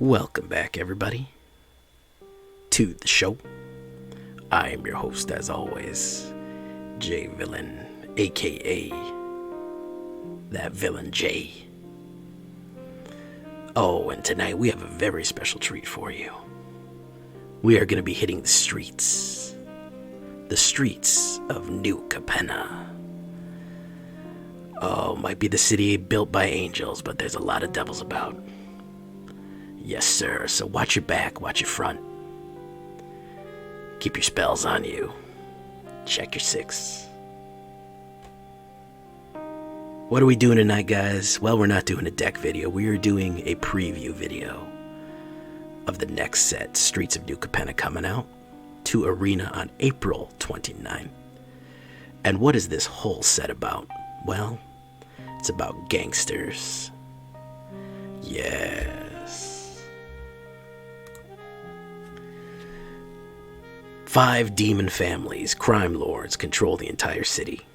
Welcome back, everybody, to the show. I am your host, as always, J Villain, aka that Villain J. Oh, and tonight we have a very special treat for you. We are going to be hitting the streets of New Capenna. Oh, might be the city built by angels, but there's a lot of devils about. Yes, sir, so watch your back, watch your front. Keep your spells on you. Check your six. What are we doing tonight, guys? Well, we're not doing a deck video. We are doing a preview video of the next set, Streets of New Capenna, coming out to Arena on April 29th. And what is this whole set about? Well, it's about gangsters. Yes. 5 demon families, crime lords, control the entire city.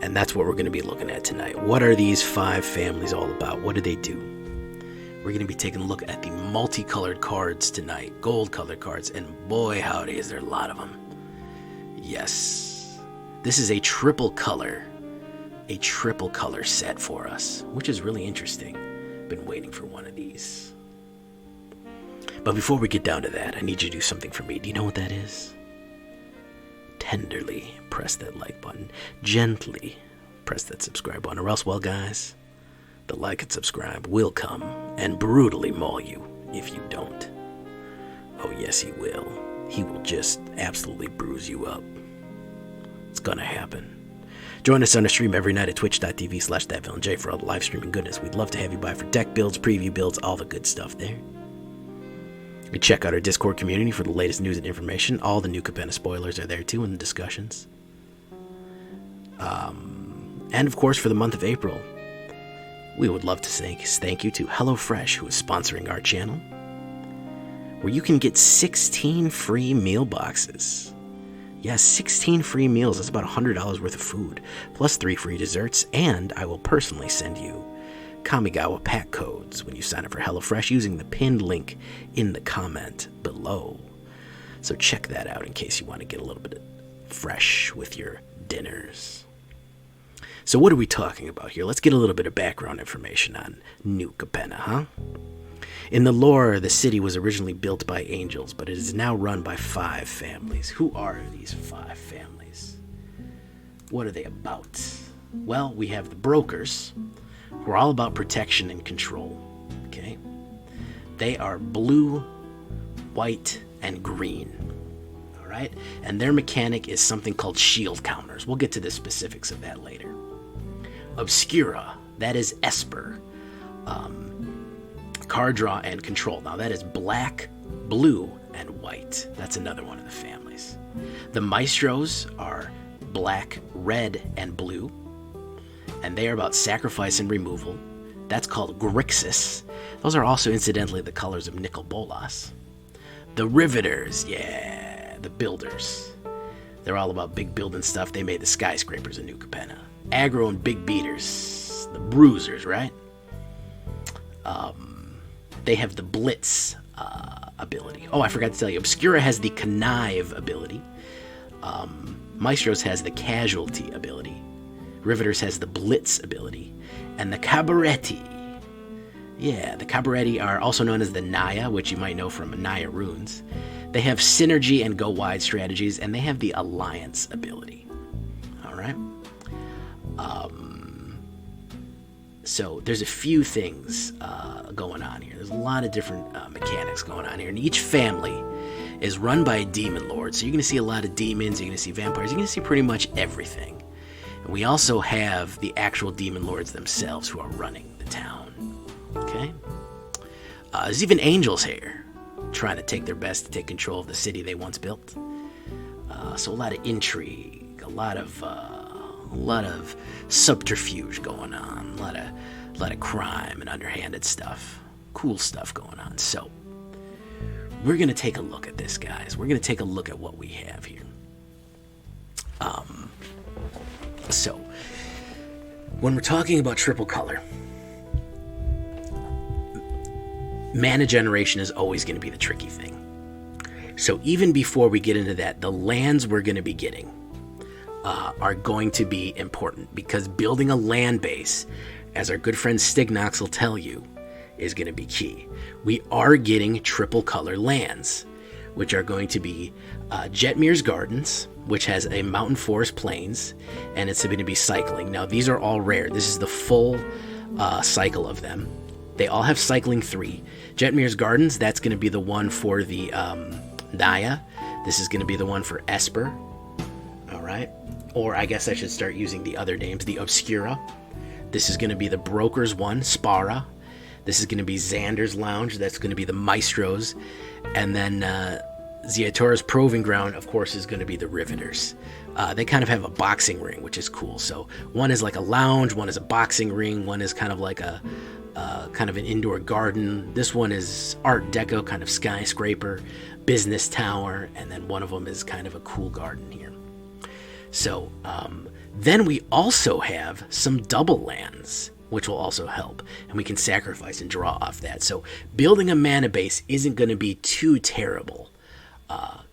And that's what we're going to be looking at tonight. What are these 5 families all about? What do they do? We're going to be taking a look at the multicolored cards tonight. Gold-colored cards. And boy, howdy, is there a lot of them. Yes. This is a triple color set for us, which is really interesting. Been waiting for one of these. But before we get down to that, I need you to do something for me. Do you know what that is? Tenderly press that like button. Gently press that subscribe button. Or else, well, guys, the like and subscribe will come and brutally maul you if you don't. Oh, yes, he will. He will just absolutely bruise you up. It's gonna happen. Join us on our stream every night at twitch.tv/thatvillainj for all the live streaming goodness. We'd love to have you by for deck builds, preview builds, all the good stuff there. You check out our Discord community for the latest news and information. All the New Capenna spoilers are there too in the discussions. And of course, for the month of April, we would love to say thank you to HelloFresh, who is sponsoring our channel, where you can get 16 free meal boxes. Yes, 16 free meals. That's about $100 worth of food, plus 3 free desserts, and I will personally send you Kamigawa pack codes when you sign up for HelloFresh using the pinned link in the comment below. So check that out in case you want to get a little bit fresh with your dinners. So what are we talking about here? Let's get a little bit of background information on New Capenna, huh? In the lore, the city was originally built by angels, but it is now run by 5 families. Who are these 5 families? What are they about? Well, we have the brokers, who are all about protection and control. Okay? They are blue, white, and green. All right? And their mechanic is something called shield counters. We'll get to the specifics of that later. Obscura, that is Esper. Card draw and control. Now that is black, blue, and white. That's another one of the families. The Maestros are black, red, and blue. And they are about sacrifice and removal. That's called Grixis. Those are also incidentally the colors of Nicol Bolas. The Riveters, yeah, the builders. They're all about big building stuff. They made the skyscrapers in New Capenna. Aggro and big beaters, the bruisers, right? They have the blitz ability. Oh, I forgot to tell you, Obscura has the connive ability. Maestros has the casualty ability. Riveters has the blitz ability. And the Cabaretti. Yeah, the Cabaretti are also known as the Naya, which you might know from Naya runes. They have synergy and go wide strategies, and they have the alliance ability. All right. So there's a few things going on here. There's a lot of different mechanics going on here, and each family is run by a demon lord. So you're going to see a lot of demons. You're going to see vampires. You're going to see pretty much everything. And we also have the actual demon lords themselves who are running the town. Okay? There's even angels here trying to take their best to take control of the city they once built. So a lot of intrigue, a lot of subterfuge going on, a lot of crime and underhanded stuff. Cool stuff going on. So we're going to take a look at this, guys. We're going to take a look at what we have here. So when we're talking about triple color, mana generation is always going to be the tricky thing. So even before we get into that, the lands we're going to be getting are going to be important, because building a land base, as our good friend Stignox will tell you, is going to be key. We are getting triple color lands, which are going to be Jetmir's Gardens, which has a Mountain Forest Plains, and it's going to be cycling. Now, these are all rare. This is the full cycle of them. They all have cycling 3. Jetmir's Gardens, that's going to be the one for the Naya. This is going to be the one for Esper. All right. Or I guess I should start using the other names. The Obscura. This is going to be the Broker's one, Spara. This is going to be Xander's Lounge. That's going to be the Maestros. And then Ziatora's Proving Ground, of course, is going to be the Riveters. They kind of have a boxing ring, which is cool. So one is like a lounge, one is a boxing ring, one is kind of like a kind of an indoor garden. This one is Art Deco, kind of skyscraper, business tower, and then one of them is kind of a cool garden here. So then we also have some double lands, which will also help, and we can sacrifice and draw off that. So building a mana base isn't going to be too terrible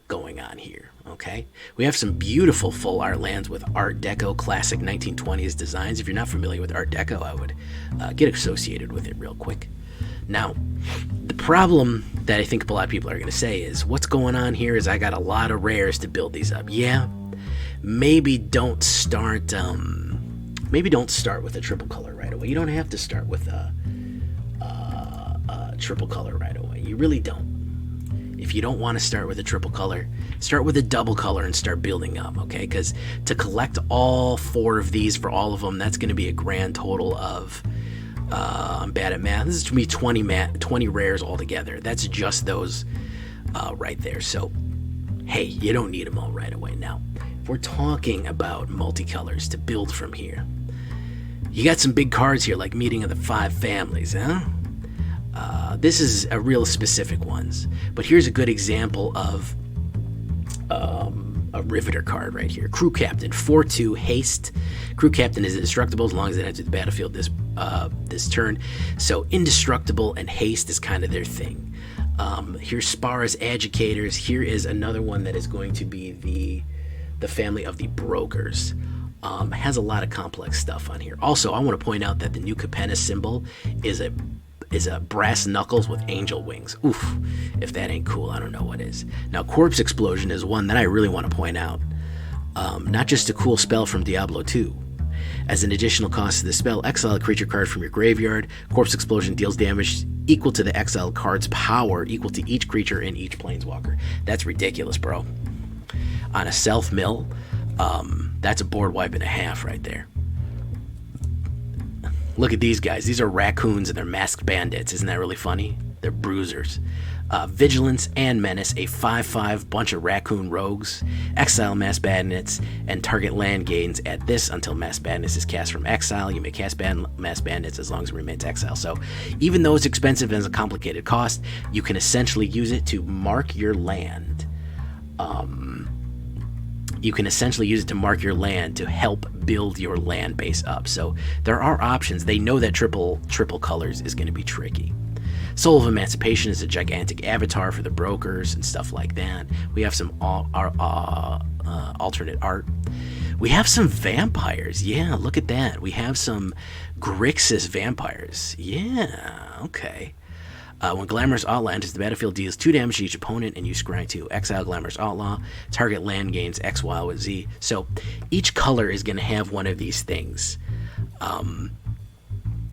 going on here, okay? We have some beautiful full art lands with Art Deco classic 1920s designs. If you're not familiar with Art Deco, I would get associated with it real quick. Now, the problem that I think a lot of people are going to say is, what's going on here is I got a lot of rares to build these up. Yeah, maybe don't start with a triple color right away. You don't have to start with a triple color right away. You really don't. If you don't want to start with a triple color, start with a double color and start building up, okay? Because to collect all 4 of these for all of them, that's going to be a grand total of, I'm bad at math, this is going to be 20 rares altogether. That's just those right there. So, hey, you don't need them all right away. Now, if we're talking about multicolors to build from here, you got some big cards here, like Meeting of the 5 Families, huh? This is a real specific ones, but here's a good example of a Riveter card right here. Crew Captain, 4/2 haste. Crew Captain is indestructible as long as it enters the battlefield this turn. So indestructible and haste is kind of their thing. Here's Spara's Educators. Here is another one that is going to be the family of the Brokers. Has a lot of complex stuff on here. Also, I want to point out that the new Capenna symbol is a brass knuckles with angel wings. Oof, if that ain't cool, I don't know what is. Now, Corpse Explosion is one that I really want to point out. Not just a cool spell from Diablo 2. As an additional cost to the spell, exile a creature card from your graveyard. Corpse Explosion deals damage equal to the exiled card's power, equal to each creature in each planeswalker. That's ridiculous, bro. On a self-mill, that's a board wipe and a half right there. Look at these guys. These are raccoons and they're masked bandits. Isn't that really funny? They're bruisers. Vigilance and Menace, a 5/5 bunch of raccoon rogues. Exile Mass Bandits and target land gains. Add this until Mass Bandits is cast from exile. You may cast Mass Bandits as long as it remains exile. So even though it's expensive and has a complicated cost, you can essentially use it to mark your land. You can essentially use it to mark your land to help build your land base up. So there are options. They know that triple colors is going to be tricky. Soul of Emancipation is a gigantic avatar for the Brokers and stuff like that. We have some alternate art. We have some vampires. Yeah, look at that. We have some Grixis vampires. Yeah, okay. When Glamorous Outlaw enters the battlefield, deals 2 damage to each opponent and you scry 2. Exile Glamorous Outlaw. Target land gains X, Y, with Z. So each color is going to have one of these things,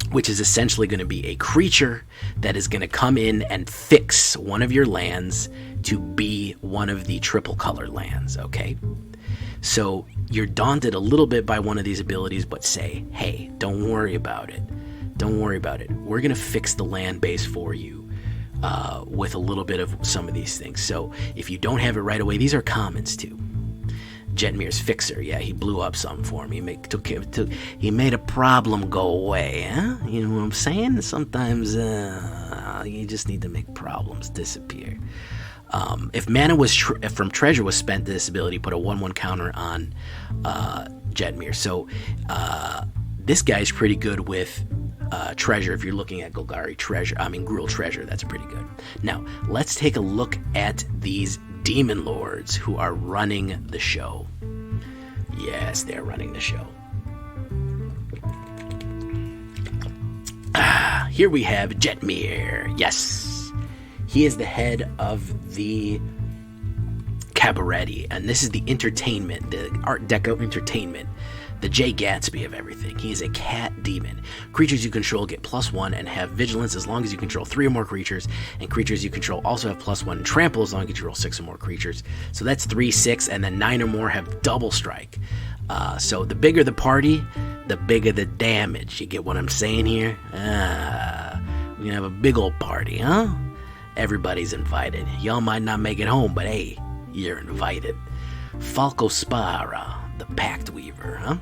which is essentially going to be a creature that is going to come in and fix one of your lands to be one of the triple color lands, okay? So you're daunted a little bit by one of these abilities, but say, hey, don't worry about it. Don't worry about it. We're going to fix the land base for you with a little bit of some of these things. So if you don't have it right away, these are commons too. Jetmir's Fixer, yeah, he blew up some for me. He made a problem go away, huh? You know what I'm saying? Sometimes you just need to make problems disappear. If mana was from treasure was spent, this ability put a 1/1 counter on Jetmir. So this guy's pretty good with treasure. If you're looking at Golgari treasure, Gruul treasure, that's pretty good. Now, let's take a look at these demon lords who are running the show. Yes, they're running the show. Here we have Jetmir. Yes, he is the head of the Cabaret, and this is the entertainment, the Art Deco entertainment, the Jay Gatsby of everything. He is a cat demon. Creatures you control get +1 and have vigilance as long as you control 3 or more creatures, and creatures you control also have +1 and trample as long as you control 6 or more creatures. So that's 3, 6, and then 9 or more have double strike. So the bigger the party, the bigger the damage. You get what I'm saying here? We're gonna have a big old party, huh? Everybody's invited. Y'all might not make it home, but hey, you're invited. Falcospara, the Pact Weaver, huh?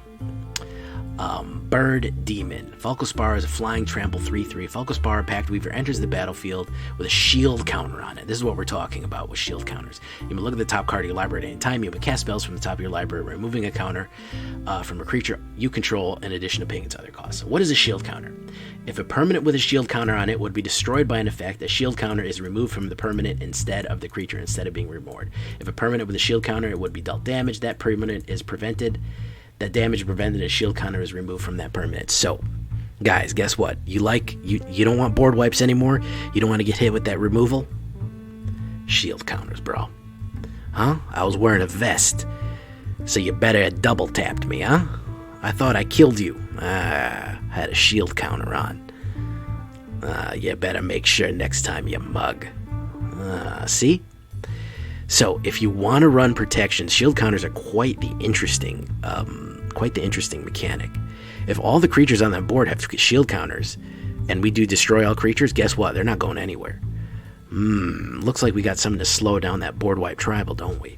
Bird Demon. Falcospara is a flying trample 3/3. Falcospara, Pact Weaver, enters the battlefield with a shield counter on it. This is what we're talking about with shield counters. You may look at the top card of your library at any time. You may cast spells from the top of your library, removing a counter from a creature you control in addition to paying its other costs. So what is a shield counter? If a permanent with a shield counter on it would be destroyed by an effect, a shield counter is removed from the permanent instead of the creature, instead of being removed. If a permanent with a shield counter, it would be dealt damage. That permanent is prevented. That damage is prevented, a shield counter is removed from that permanent. So, guys, guess what? You don't want board wipes anymore? You don't want to get hit with that removal? Shield counters, bro. Huh? I was wearing a vest, so you better have double tapped me, huh? I thought I killed you. Had a shield counter on. You better make sure next time you mug. See? So, if you want to run protection, shield counters are quite the interesting mechanic. If all the creatures on that board have shield counters, and we do destroy all creatures, guess what? They're not going anywhere. Looks like we got something to slow down that board wipe tribal, don't we?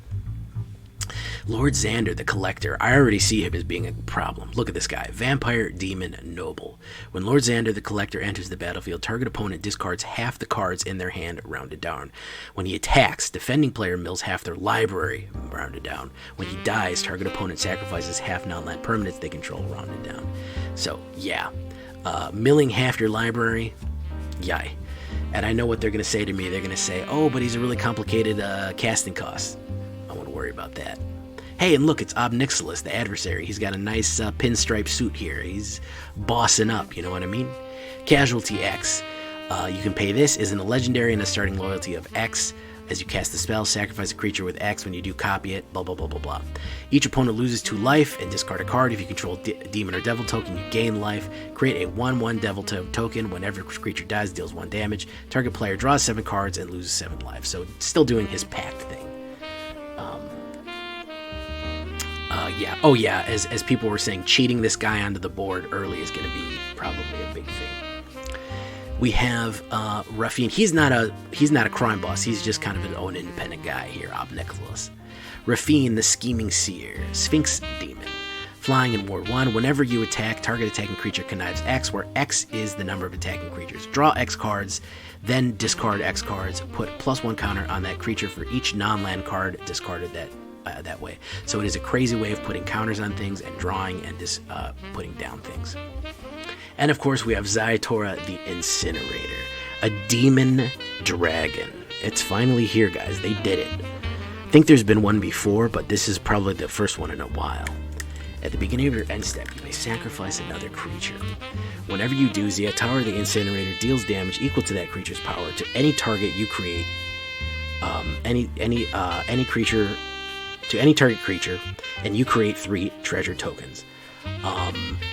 Lord Xander, the Collector. I already see him as being a problem. Look at this guy. Vampire, Demon, Noble. When Lord Xander, the Collector, enters the battlefield, target opponent discards half the cards in their hand, rounded down. When he attacks, defending player mills half their library, rounded down. When he dies, target opponent sacrifices half non-land permanents they control, rounded down. So, yeah. Milling half your library, yay. And I know what they're going to say to me. They're going to say, oh, but he's a really complicated casting cost. I won't worry about that. Hey, and look, it's Obnixilis, the adversary. He's got a nice pinstripe suit here. He's bossing up, you know what I mean? Casualty X. You can pay this. Isn't a legendary and a starting loyalty of X. As you cast the spell, sacrifice a creature with X. When you do, copy it, blah, blah, blah, blah, blah. Each opponent loses 2 life and discard a card. If you control demon or devil token, you gain life. Create a 1/1 devil token. Whenever a creature dies, deals 1 damage. Target player draws 7 cards and loses 7 life. So still doing his pact thing. Yeah. Oh, yeah. As people were saying, cheating this guy onto the board early is going to be probably a big thing. We have Ruffian. He's not a crime boss. He's just kind of an own independent guy here. Obnixilis. Ruffian, the Scheming Seer. Sphinx Demon. Flying in Ward 1. Whenever you attack, target attacking creature connives X, where X is the number of attacking creatures. Draw X cards, then discard X cards. Put +1 counter on that creature for each non-land card discarded that way. So it is a crazy way of putting counters on things and drawing and putting down things. And of course we have Zaitora the Incinerator, a demon dragon. It's finally here, guys. They did it. I think there's been one before, but this is probably the first one in a while. At the beginning of your end step, you may sacrifice another creature. Whenever you do, Zaitora the Incinerator deals damage equal to that creature's power to any target you create. Any creature. To any target creature, and you create 3 treasure tokens.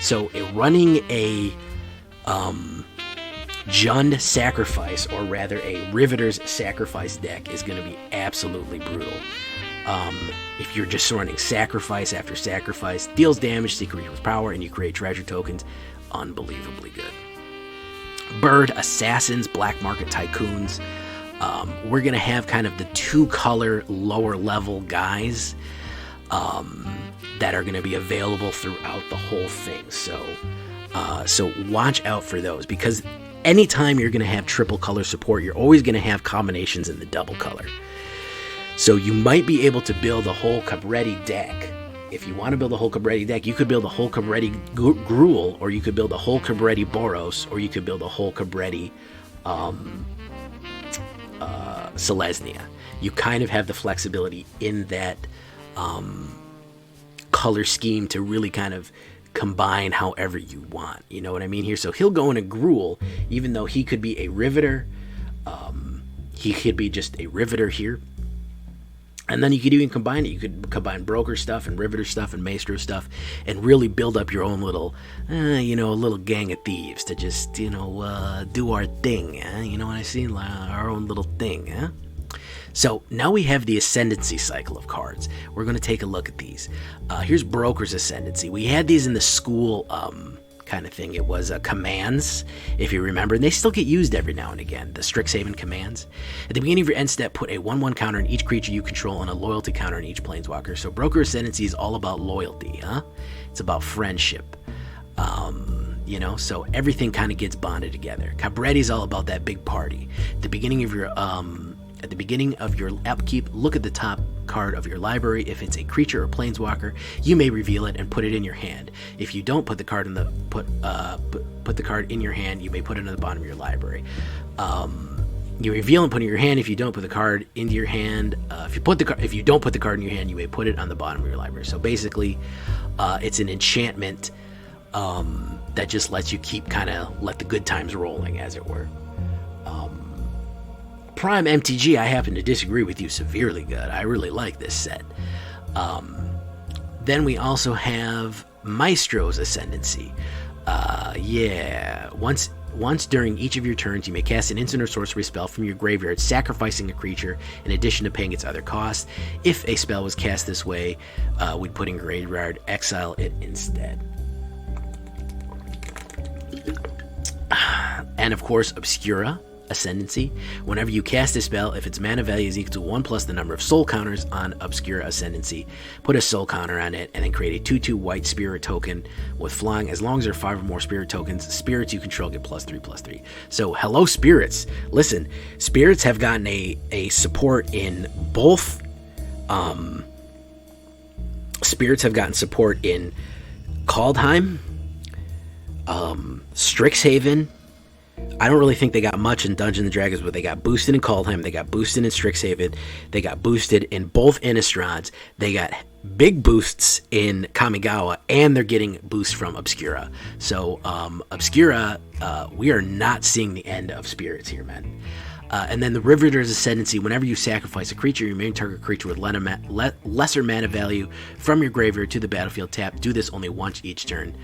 So running a Jund Sacrifice, or rather a Riveter's Sacrifice deck, is going to be absolutely brutal. If you're just running Sacrifice after Sacrifice, deals damage to creatures with power, and you create treasure tokens, unbelievably good. Bird Assassins, Black Market Tycoons. We're going to have kind of the 2-color lower level guys that are going to be available throughout the whole thing. So watch out for those, because anytime you're going to have triple color support, you're always going to have combinations in the double color. So you might be able to build a whole Cabreti deck if you want to build a Holcomb Ready deck, you could build a Holcomb Ready Gruul, or you could build a Holcomb Ready Boros, or you could build a Holcomb Ready Selesnya. You kind of have the flexibility in that color scheme to really kind of combine however you want. You know what I mean here? So he'll go in a Gruul, even though he could be a Riveter. He could be just a Riveter here. And then you could even combine it. You could combine Broker stuff and Riveter stuff and Maestro stuff and really build up your own little, a little gang of thieves to just, do our thing. You know what I see? Our own little thing. So now we have the Ascendancy cycle of cards. We're going to take a look at these. Here's Broker's Ascendancy. We had these in the school kind of thing. It was commands, if you remember, and they still get used every now and again, the Strixhaven commands. At the beginning of your end step, put a 1/1 counter on each creature you control and a loyalty counter on each planeswalker. So Broker Ascendancy is all about loyalty, It's about friendship. So everything kind of gets bonded together. Cabreti's all about that big party. At the beginning of your upkeep, look at the top card of your library. If it's a creature or planeswalker, you may reveal it and put it in your hand. If you don't put the card in the put the card in your hand, you may put it in the bottom of your library. You reveal and put it in your hand. If you don't put the card into your hand, if you don't put the card in your hand, you may put it on the bottom of your library. So basically, it's an enchantment that just lets you let the good times rolling, as it were. Prime MTG, I happen to disagree with you severely good. I really like this set. Then we also have Maestro's Ascendancy. Once during each of your turns, you may cast an instant or sorcery spell from your graveyard, sacrificing a creature in addition to paying its other costs. If a spell was cast this way, we'd put in graveyard, exile it instead. And of course, Obscura Ascendancy. Whenever you cast a spell, if its mana value is equal to 1 plus the number of soul counters on Obscura Ascendancy, put a soul counter on it, and then create a 2/2 white spirit token with flying. As long as there are 5 or more spirit tokens, spirits you control get +3/+3. So, hello, spirits. Listen, spirits have gotten a support in both. Spirits have gotten support in Kaldheim, Strixhaven. I don't really think they got much in Dungeons & Dragons, but they got boosted in Kaldheim, they got boosted in Strixhaven, they got boosted in both Innistrades, they got big boosts in Kamigawa, and they're getting boosts from Obscura. So, Obscura, we are not seeing the end of spirits here, man. And then the Riveter's Ascendancy. Whenever you sacrifice a creature, your main target creature with lesser mana value from your graveyard to the battlefield tap. Do this only once each turn.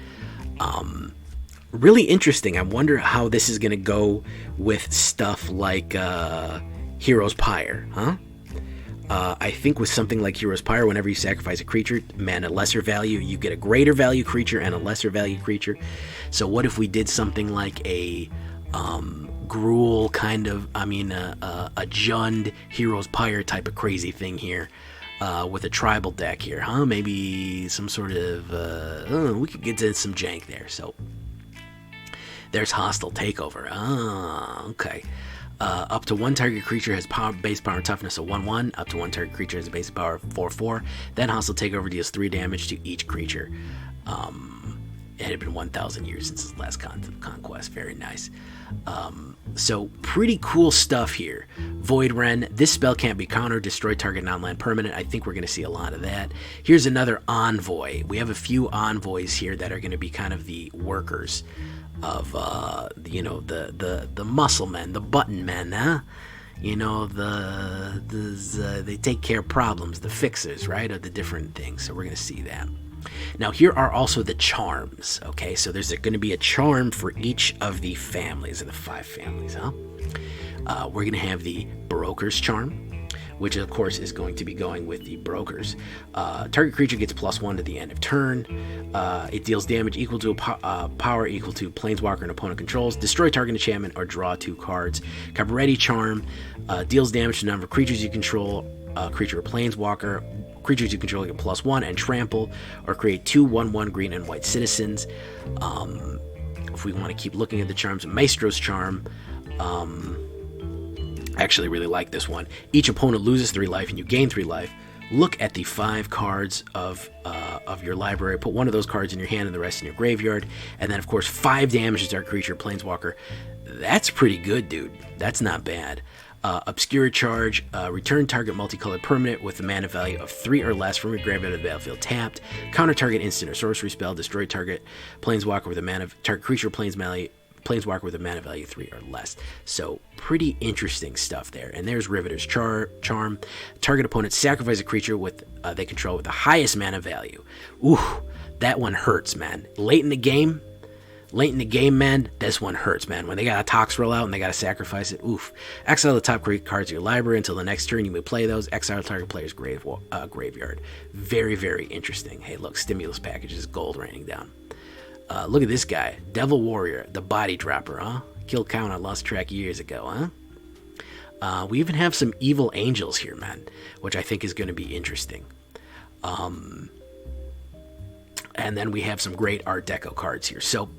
Really interesting. I wonder how this is going to go with stuff like Hero's Pyre, I think with something like Hero's Pyre, whenever you sacrifice a creature, mana lesser value, you get a greater value creature and a lesser value creature. So what if we did something like a Gruul kind of, a Jund Hero's Pyre type of crazy thing here, with a tribal deck here, Maybe some sort of, we could get into some jank there. So there's Hostile Takeover. Okay. Up to one target creature has base power and toughness of 1/1. Up to one target creature has a base power of 4/4. Then Hostile Takeover deals 3 damage to each creature. It had been 1,000 years since his last conquest. Very nice. So pretty cool stuff here. Void Ren. This spell can't be countered. Destroy target non-land permanent. I think we're going to see a lot of that. Here's another Envoy. We have a few Envoys here that are going to be kind of the workers of the muscle men, the button men, they take care of problems, the fixers, right, of the different things. So we're going to see that. Now here are also the charms. Okay, so there's going to be a charm for each of the families, of the 5 families. We're going to have the Broker's Charm, which of course is going to be going with the Brokers. Target creature gets +1 to the end of turn. It deals damage equal to power equal to planeswalker and opponent controls. Destroy target enchantment or draw 2 cards. Cabaretti Charm deals damage to the number of creatures you control, creature or planeswalker. Creatures you control get +1 and trample, or create 2 1/1 green and white citizens. If we want to keep looking at the charms, Maestro's Charm. I actually really like this one. Each opponent loses 3 life and you gain 3 life. Look at the 5 cards of of your library. Put one of those cards in your hand and the rest in your graveyard. And then, of course, 5 damage to target creature, planeswalker. That's pretty good, dude. That's not bad. Obscure Charge, return target multicolored permanent with a mana value of 3 or less from your graveyard to the battlefield tapped. Counter target instant or sorcery spell. Destroy target planeswalker with a mana target creature planeswalker with a mana value 3 or less. So pretty interesting stuff there. And there's Riveter's Charm. Target opponent sacrifice a creature with they control with the highest mana value. Ooh, that one hurts, man. Late in the game, man, this one hurts, man. When they got a Tox roll out and they got to sacrifice it, oof. Exile the top cards of your library until the next turn. You may play those. Exile target player's graveyard. Very, very interesting. Hey, look, stimulus packages, gold raining down. Look at this guy, Devil Warrior, the body dropper, huh? Kill count I lost track years ago, huh? We even have some evil angels here, man, which I think is going to be interesting. And then we have some great Art Deco cards here. So,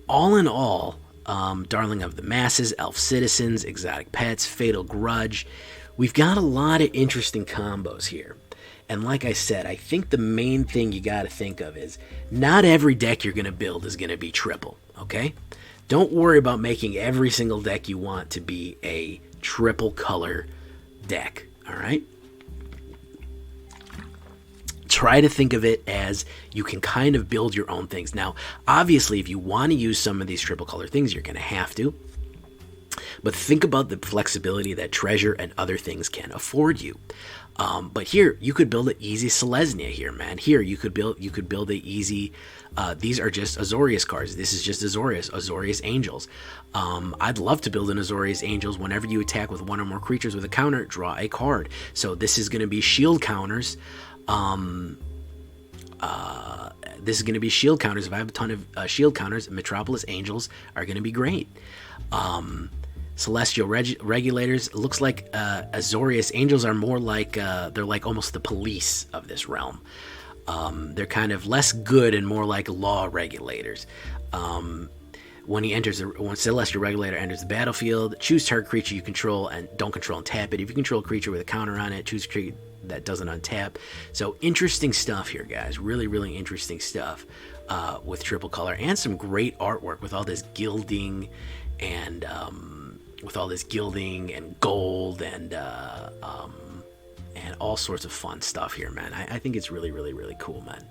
all in all, Darling of the Masses, Elf Citizens, Exotic Pets, Fatal Grudge. We've got a lot of interesting combos here. And like I said, I think the main thing you got to think of is not every deck you're going to build is going to be triple, okay? Don't worry about making every single deck you want to be a triple color deck, all right? Try to think of it as you can kind of build your own things. Now, obviously, if you want to use some of these triple color things, you're going to have to. But think about the flexibility that Treasure and other things can afford you. But here, you could build an easy Selesnya here, man. Here, you could build an easy... these are just Azorius cards. This is just Azorius Angels. I'd love to build an Azorius Angels. Whenever you attack with one or more creatures with a counter, draw a card. So this is going to be shield counters. This is going to be shield counters. If I have a ton of shield counters, Metropolis Angels are going to be great. Celestial Regulators. It looks like Azorius Angels are more like they're like almost the police of this realm. They're kind of less good and more like law regulators. When Celestial Regulator enters the battlefield, choose target creature you control and don't control and tap it. If you control a creature with a counter on it, choose a creature that doesn't untap. So interesting stuff here, guys. Really, really interesting stuff with triple color and some great artwork with all this gilding and gold and all sorts of fun stuff here, man. I think it's really, really, really cool, man.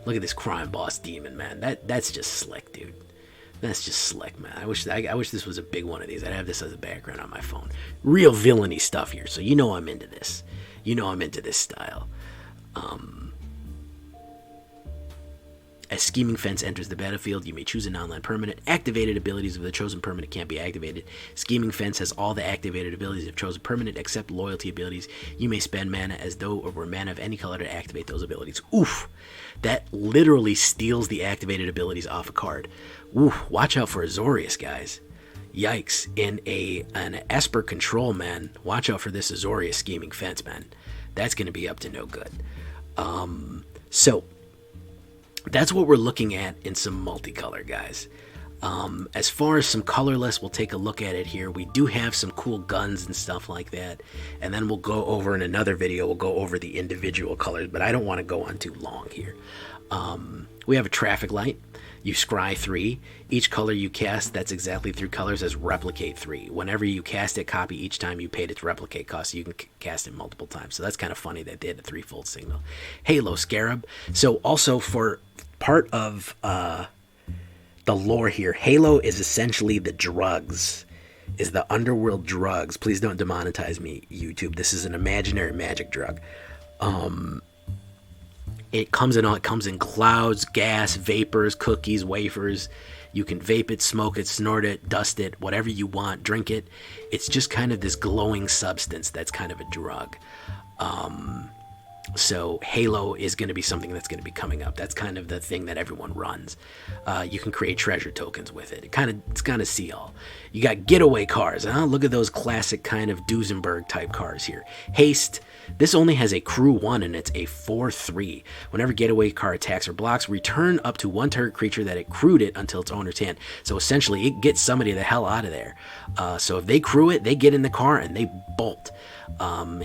Look at this Crime Boss Demon, man. That's just slick, dude. That's just slick, man. I wish this was a big one of these. I'd have this as a background on my phone. Real villainy stuff here, so you know I'm into this. You know I'm into this style. As Scheming Fence enters the battlefield, you may choose a non-land permanent. Activated abilities of the chosen permanent can't be activated. Scheming Fence has all the activated abilities of chosen permanent except loyalty abilities. You may spend mana as though it were mana of any color to activate those abilities. Oof! That literally steals the activated abilities off a card. Oof! Watch out for Azorius, guys. Yikes. In an Esper control, man, watch out for this Azorius Scheming Fence, man. That's going to be up to no good. So, that's what we're looking at in some multicolor, guys. As far as some colorless, we'll take a look at it here. We do have some cool guns and stuff like that. And then we'll go over in another video, we'll go over the individual colors, but I don't want to go on too long here. We have a traffic light. You scry 3. Each color you cast that's exactly 3 colors has replicate 3. Whenever you cast it, copy each time you paid its replicate cost, so you can cast it multiple times. So that's kind of funny that they had a 3-fold signal. Halo Scarab. So also for part of the lore here, Halo is essentially the drugs, is the underworld drugs. Please don't demonetize me, YouTube. This is an imaginary magic drug. It comes in clouds, gas, vapors, cookies, wafers. You can vape it, smoke it, snort it, dust it, whatever you want, drink it. It's just kind of this glowing substance that's kind of a drug. So Halo is going to be something that's going to be coming up. That's kind of the thing that everyone runs. You can create treasure tokens with it. It's kind of see-all. You got getaway cars. Huh? Look at those classic kind of Duesenberg type cars here. Haste. This only has a crew 1 and it's a 4/3. Whenever getaway car attacks or blocks, return up to 1 target creature that it crewed it until its owner's hand. So essentially, it gets somebody the hell out of there. So if they crew it, they get in the car and they bolt.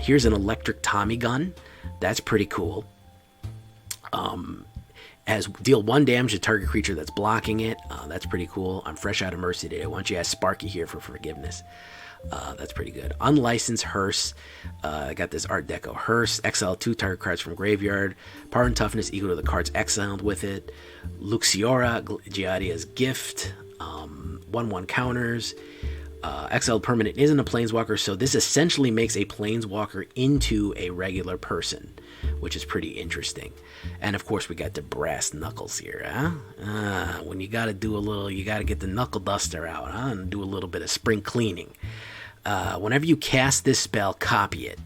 Here's an electric Tommy gun. That's pretty cool. deal 1 damage to target creature that's blocking it. That's pretty cool. I'm fresh out of Mercy today. Why don't you ask Sparky here for forgiveness? That's pretty good. Unlicensed Hearse. I got this Art Deco Hearse. Exile 2 target cards from graveyard. Power and toughness equal to the cards exiled with it. Luxiora, Giadia's Gift. 1/1 counters. Exiled permanent isn't a planeswalker, so this essentially makes a planeswalker into a regular person, which is pretty interesting. And of course, we got the brass knuckles here, huh? When you gotta do a little, you gotta get the knuckle duster out, huh? And do a little bit of spring cleaning. Whenever you cast this spell, copy it.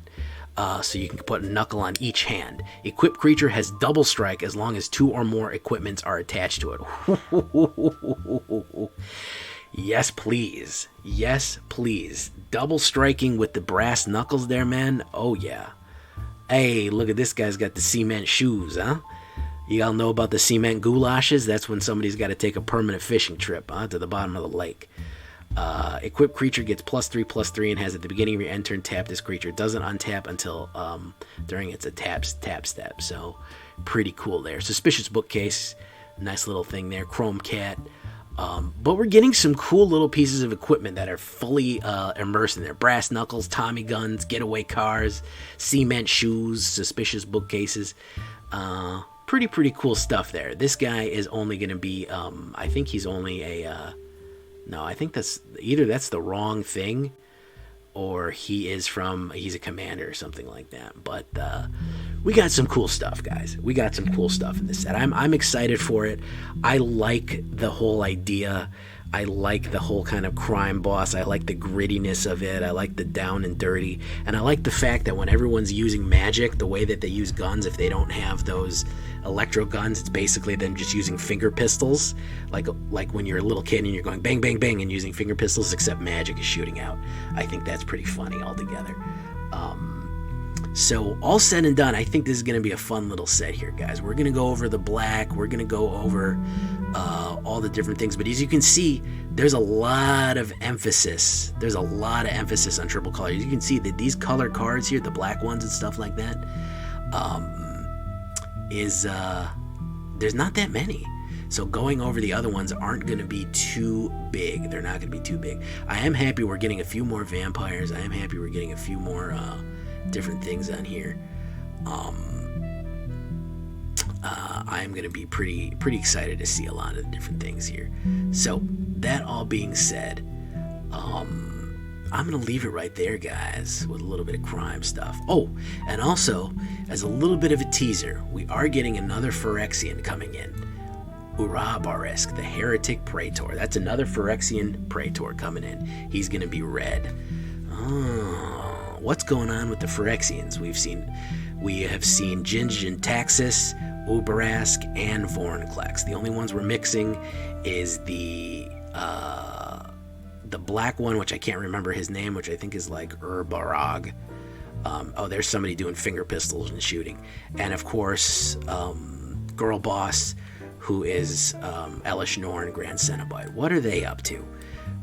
So you can put a knuckle on each hand. Equipped creature has double strike as long as 2 or more equipments are attached to it. Yes, please. Yes, please. Double striking with the brass knuckles there, man. Oh, yeah. Hey, look at this guy's got the cement shoes, huh? You all know about the cement goulashes? That's when somebody's got to take a permanent fishing trip, huh, to the bottom of the lake. Equipped creature gets +3/+3 and has at the beginning of your end turn tap this creature. Doesn't untap until during its tap step. So, pretty cool there. Suspicious Bookcase. Nice little thing there. Chrome Cat. But we're getting some cool little pieces of equipment that are fully immersed in there. Brass knuckles, Tommy guns, getaway cars, cement shoes, suspicious bookcases. Pretty cool stuff there. This guy is only going to be, I think he's only a, no, I think that's the wrong thing, or he's a commander or something like that. But we got some cool stuff, guys. We got some cool stuff in this set. I'm excited for it. I like the whole idea. I like the whole kind of crime boss. I like the grittiness of it. I like the down and dirty. And I like the fact that when everyone's using magic, the way that they use guns, if they don't have those electro guns, it's basically them just using finger pistols. Like when you're a little kid and you're going bang, bang, bang and using finger pistols, except magic is shooting out. I think that's pretty funny altogether. So all said and done, I think this is going to be a fun little set here, guys. We're going to go over the black. We're going to go over all the different things. But as you can see, there's a lot of emphasis. There's a lot of emphasis on triple color. You can see that these color cards here, the black ones and stuff like that, there's not that many. So going over the other ones aren't going to be too big. They're not going to be too big. I am happy we're getting a few more vampires. I am happy we're getting a few more different things on here. I'm going to be pretty excited to see a lot of the different things here. So that all being said, I'm going to leave it right there, guys, with a little bit of crime stuff. Oh, and also, as a little bit of a teaser, we are getting another Phyrexian coming in. Urabaresk, the Heretic Praetor. That's another Phyrexian Praetor coming in. He's going to be red. Oh, what's going on with the Phyrexians? We have seen Jinjin Taxis, Ubarask, and Vorinclex. The only ones we're mixing is the black one, which I can't remember his name, which I think is like Urbarag. There's somebody doing finger pistols and shooting. And of course, Girl Boss, who is Elish Norn, Grand Cenobite. What are they up to?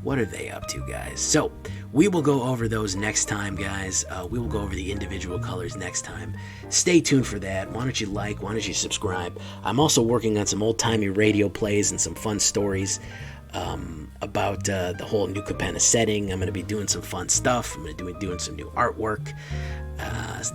What are they up to, guys? So we will go over those next time, guys. We will go over the individual colors next time. Stay tuned for that. Why don't you like? Why don't you subscribe? I'm also working on some old-timey radio plays and some fun stories about the whole new Capenna setting. I'm going to be doing some fun stuff. I'm going to be doing some new artwork.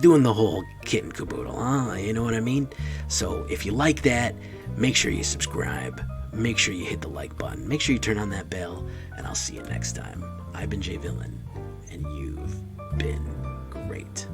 Doing the whole kit and caboodle, huh? You know what I mean? So if you like that, make sure you subscribe. Make sure you hit the like button. Make sure you turn on that bell. And I'll see you next time. I've been Jay Villain, and you've been great.